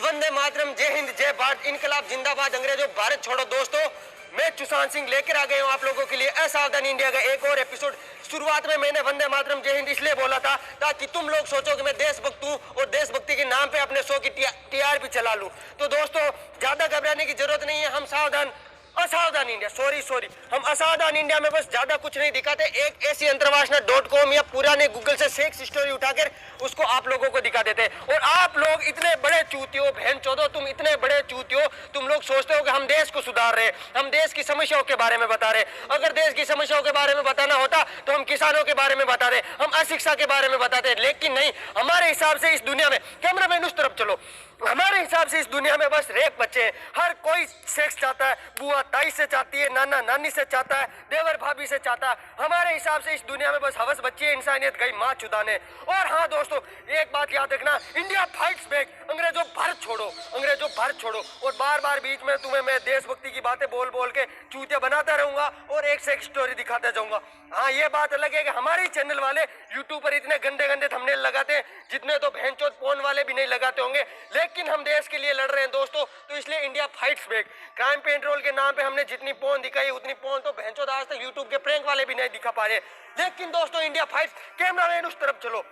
वंदे मातरम, जय हिंद, जय भारत, इनकलाब जिंदाबाद, अंग्रेजों भारत छोड़ो। दोस्तों, मैं सुशांत सिंह लेकर आ गया हूँ आप लोगों के लिए असावधान इंडिया का एक और एपिसोड। शुरुआत में मैंने वंदे मातरम जय हिंद इसलिए बोला था ताकि तुम लोग सोचो कि मैं देशभक्त हूँ और देशभक्ति के नाम पे अपने शो की टीआरपी चला लूँ। तो दोस्तों, ज्यादा घबराने की जरूरत नहीं है। हम सावधान असावधान इंडिया सॉरी हम असावधान इंडिया में बस ज्यादा कुछ नहीं दिखाते। एक ऐसी अंतर्वासना.com या पुराने गूगल से सेक्स स्टोरी उठाकर उसको आप लोगों को दिखा देते हैं। और आप लोग इतने बड़े चूतियो, बहन चोदो, तुम इतने बड़े चूतियो, तुम लोग सोचते हो कि हम देश को सुधार रहे, हम देश की समस्याओं के बारे में बता रहे। अगर देश की समस्याओं के बारे में बताना होता तो हम किसानों के बारे में बताते, हम अशिक्षा के बारे में बताते, लेकिन नहीं। हमारे हिसाब से इस दुनिया में, कैमरामैन उस तरफ चलो, हमारे हिसाब से इस दुनिया में बस रेप बच्चे हैं। हर कोई सेक्स चाहता है, बुआ ताई से चाहती है, नाना नानी से चाहता है, देवर भाभी से चाहता है। हमारे हिसाब से इस दुनिया में बस हवस बच्ची है, इंसानियत गई माँ चुदाने। और हाँ दोस्तों, एक बात याद रखना, इंडिया फाइट्स बैक, अंग्रेजों भारत छोड़ो, अंग्रेजों भारत छोड़ो। और बार बार बीच में तुम्हें मैं देशभक्ति की बातें बोल बोल के चूतिया बनाता रहूंगा और एक सेक्स स्टोरी दिखाता जाऊंगा। हाँ, ये बात अलग है कि हमारे चैनल वाले यूट्यूब पर इतने गंदे गंदे थंबनेल लगाते हैं जितने तो बहनचोद पोन वाले भी नहीं लगाते होंगे। लेकिन हम देश के लिए लड़ रहे हैं दोस्तों, तो इसलिए India fights back. Crime petrol के नाम पे हमने जितनी पोन दिखाई उतनी पोन तो बहनचोद आज तक यूट्यूब के प्रैंक वाले भी नहीं दिखा पा रहे। लेकिन दोस्तों, इंडिया फाइट्स, कैमरामैन उस तरफ चलो।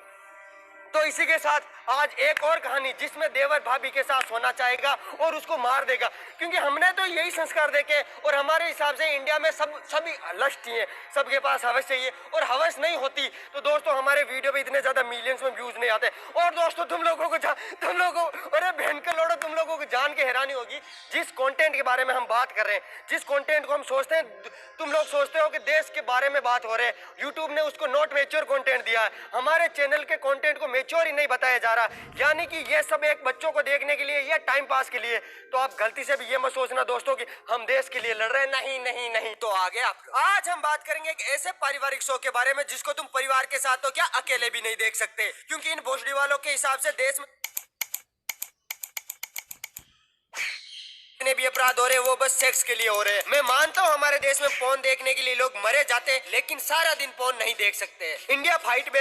तो इसी के साथ आज एक और कहानी जिसमें देवर भाभी के साथ सोना चाहेगा और उसको मार देगा, क्योंकि हमने तो यही संस्कार देखे। और हमारे हिसाब से इंडिया में सभी लस्ट ही है, सबके पास हवस चाहिए, और हवस नहीं होती तो दोस्तों हमारे वीडियो पे इतने ज्यादा मिलियंस में व्यूज नहीं आते। और दोस्तों, तुम लोगों को अरे बहन के लोड़ो, तुम लोगों को जान के हैरानी होगी जिस कंटेंट के बारे में हम बात कर रहे हैं, जिस कंटेंट को हम सोचते हैं, तुम लोग सोचते हो कि देश के बारे में बात हो रहे हैं, यूट्यूब ने उसको नॉट मैच्योर कंटेंट दिया है। हमारे चैनल के कंटेंट को मैच्योर ही नहीं बताया जा रहा, यानी कि ये सब एक बच्चों को देखने के लिए या टाइम पास के लिए। तो आप गलती से भी ये मत सोचना दोस्तों कि हम देश के लिए लड़ रहे हैं, नहीं नहीं नहीं। तो आगे आज हम बात करेंगे एक ऐसे पारिवारिक शो के बारे में जिसको तुम परिवार के साथ तो क्या अकेले भी नहीं देख सकते, क्योंकि इन भोसड़ी वालों के हिसाब से देश में भी अपराध हो रहे वो बस सेक्स के लिए हो रहे हैं। मैं मानता हूँ हमारे देश में पोन देखने के लिए लोग मरे जाते, लेकिन सारा दिन पोन नहीं देख सकते। इंडिया फाइट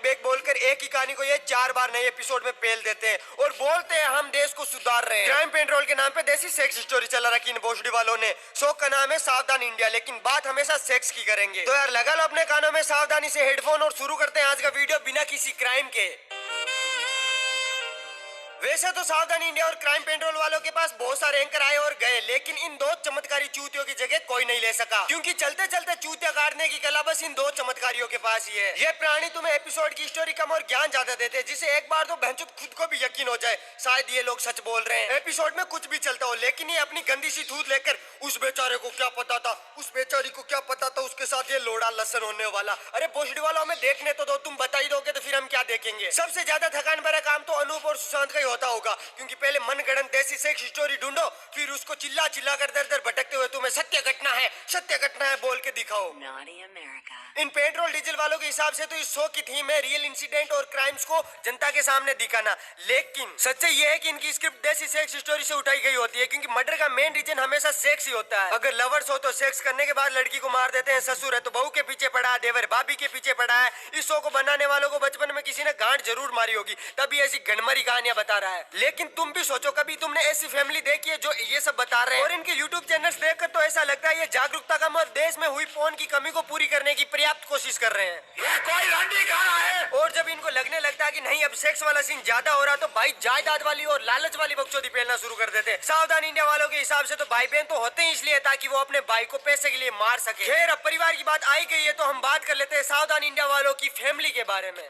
बैक बोलकर एक ही कहानी को ये 4 बार नए एपिसोड में पेल देते हैं और बोलते हैं हम देश को सुधार रहे हैं। क्राइम पेट्रोल के नाम पे देसी सेक्स स्टोरी चला रखी इन भोसड़ी वालों ने। शो का नाम है सावधान इंडिया, लेकिन बात हमेशा सेक्स की करेंगे। तो यार लगा लो अपने कानों में सावधानी से हेडफोन और शुरू करते हैं आज का वीडियो बिना किसी क्राइम के। वैसे तो सावधान इंडिया और क्राइम पेट्रोल वालों के पास बहुत सारे एंकर आए और गए, लेकिन इन दो चमत्कारी चूतियों की जगह कोई नहीं ले सका, क्योंकि चलते चलते चूतिया काटने की कला बस इन दो चमत्कारियों के पास ही है। ये प्राणी तुम्हें एपिसोड की स्टोरी कम और ज्ञान ज्यादा देते, जिसे एक बार तो बहनचोद खुद को भी यकीन हो जाए शायद ये लोग सच बोल रहे हैं। एपिसोड में कुछ भी चलता हो, लेकिन ये अपनी गंदी सी थूत लेकर, उस बेचारे को क्या पता था, उस बेचारी को क्या पता था उसके साथ ये लोड़ा लसन होने वाला। अरे भोसड़ी वालों, हमें देखने तो दो, तुम बता ही दोगे तो फिर हम क्या देखेंगे। सबसे ज्यादा थकान भरा काम तो अनूप और सुशांत का ही होता होगा, क्योंकि पहले मनगढ़ंत देसी सेक्स स्टोरी ढूंढो, फिर उसको चिल्ला चिल्ला कर दर दर भटकते हुए तुम्हें सत्य घटना है बोल के दिखाओ। इन पेट्रोल डीजल वालों के हिसाब से तो इस शो की थीम है रियल इंसिडेंट और क्राइम्स को जनता के सामने दिखाना, लेकिन सच्चाई ये है कि इनकी स्क्रिप्ट देसी सेक्स स्टोरी से उठाई गई होती है, क्योंकि मर्डर का मेन रीजन हमेशा सेक्स ही होता है। अगर लवर्स हो तो सेक्स करने के बाद लड़की को मार देते हैं, ससुर है तो बहू के पीछे पड़ा है, देवर भाभी के पीछे पड़ा है। इस शो को बनाने वालों को बचपन में किसी ने गांठ जरूर मारी होगी, तभी ऐसी गनमरी कहानियां बता रहा है। लेकिन तुम भी सोचो, कभी तुमने ऐसी फैमिली देखी है जो ये सब बता रहे हैं? और इनके यूट्यूब चैनल्स देखकर तो ऐसा लगता है ये जागरूकता कम और देश में हुई पोन की कमी को पूरी करने की पर्याप्त कोशिश कर रहे हैं। ये कोई रंडी गाना है। और जब इनको लगने लगता है कि नहीं अब सेक्स वाला सीन ज्यादा हो रहा, तो भाई जायदाद वाली और लालच वाली बकचोदी फैलना शुरू कर देते हैं। सावधान इंडिया वालों के हिसाब से तो भाई बहन तो होते ही इसलिए ताकि वो अपने भाई को पैसे के लिए मार सके। खैर, अब परिवार की बात आई गई है तो हम बात कर लेते हैं सावधान इंडिया वालों की फैमिली के बारे में।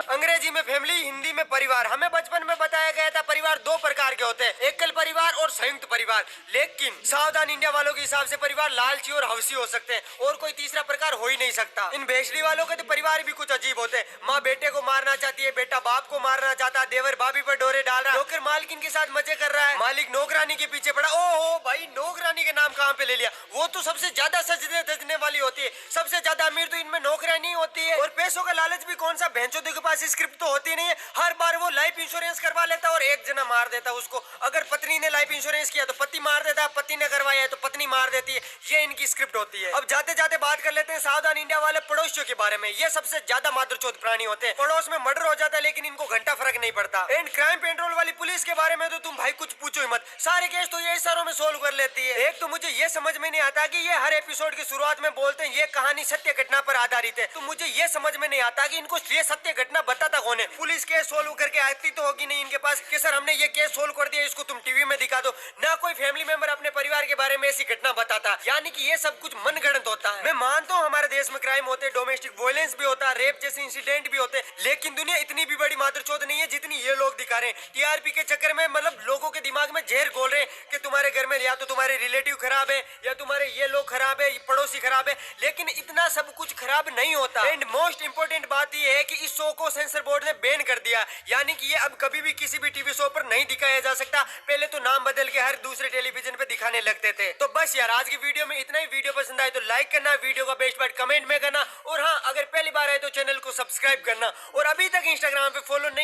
अंग्रेजी में फैमिली, हिंदी में परिवार। हमें बचपन में बताया गया था परिवार 2 प्रकार के होते हैं, एकल परिवार और संयुक्त परिवार। लेकिन सावधान इंडिया वालों के हिसाब से परिवार लालची और हवसी हो सकते हैं और कोई तीसरा प्रकार हो ही नहीं सकता। इन बेचड़ी वालों के तो परिवार भी कुछ अजीब होते हैं। माँ बेटे को मारना चाहती है, बेटा बाप को मारना चाहता है, देवर भाभी पर डोरे डाल रहा है, नौकर मालकिन के साथ मजे कर रहा है, मालिक नौकरानी के पीछे पड़ा। ओहो भाई, नौकरानी के नाम कहाँ पे ले लिया? वो तो सबसे ज्यादा सजने धजने वाली होती है, सबसे ज्यादा अमीर तो इनमें नौकरानी होती है। और पैसों का लालच भी कौन सा भैंचोदे के पास स्क्रिप्ट तो होती नहीं है, हर बार वो लाइफ इंश्योरेंस करवा लेता है और एक जना मार देता है उसको। अगर पत्नी ने लाइफ इंश्योरेंस किया तो पति मार देता है, पति ने करवाया है तो पत्नी मार देती है। ये इनकी स्क्रिप्ट होती है। अब जाते जाते बात कर लेते हैं सावधान इंडिया वाले पड़ोसियों के बारे में। ये सबसे ज्यादा मादरचोद प्राणी होते हैं। पड़ोस में मर्डर हो जाता है लेकिन इनको घंटा फर्क नहीं पड़ता। एंड क्राइम पेट्रोल वाली पुलिस के बारे में तो तुम भाई कुछ पूछो ही मत, सारे केस तो ये इशारों में सोल्व कर लेती है। एक तो मुझे ये समझ में नहीं आता कि ये हर एपिसोड की शुरुआत में बोलते हैं ये कहानी सत्य घटना पर आधारित है, तो मुझे ये समझ में नहीं आता कि इनको ये सत्य घटना बताता कौन है। पुलिस केस सोल्व करके आती तो होगी नहीं इनके पास कि सर हमने ये केस सोल्व कर दिया, इसको तुम टीवी में दिखा दो। ना कोई फैमिली मेंबर अपने परिवार के बारे में ऐसी घटना बताता, यानी कि ये सब कुछ मनगढ़ंत होता है। मैं मानता हूँ हमारे देश में क्राइम होते, डोमेस्टिक वायलेंस भी होता है, रेप जैसे इंसिडेंट भी होते, लेकिन दुनिया इतनी भी बड़ी मादरचोद नहीं है जितनी ये लोग दिखा रहे हैं। टीआरपी के चक्कर में मतलब लोगों के दिमाग में जहर घोल रहे हैं कि तुम्हारे घर में या तो तुम्हारे रिलेटिव खराब है या तुम्हारे ये लोग खराब है, पड़ोसी खराब है, लेकिन इतना सब कुछ खराब नहीं होता। एंड मोस्ट इंपोर्टेंट बात ये है कि इस शो को सेंसर बोर्ड ने बैन कर दिया, यानी कि ये अब कभी भी किसी भी टीवी शो पर नहीं दिखाया जा सकता। पहले तो नाम बदल के हर दूसरे टेलीविजन पे दिखाने लगते थे। तो बस यार आज की वीडियो में इतना ही। वीडियो पसंद आए तो लाइक करना, वीडियो का बेस्ट पार्ट कमेंट में करना, और हाँ अगर पहली बार आए तो चैनल को सब्सक्राइब करना, और अभी तक इंस्टाग्राम पे फॉलो नहीं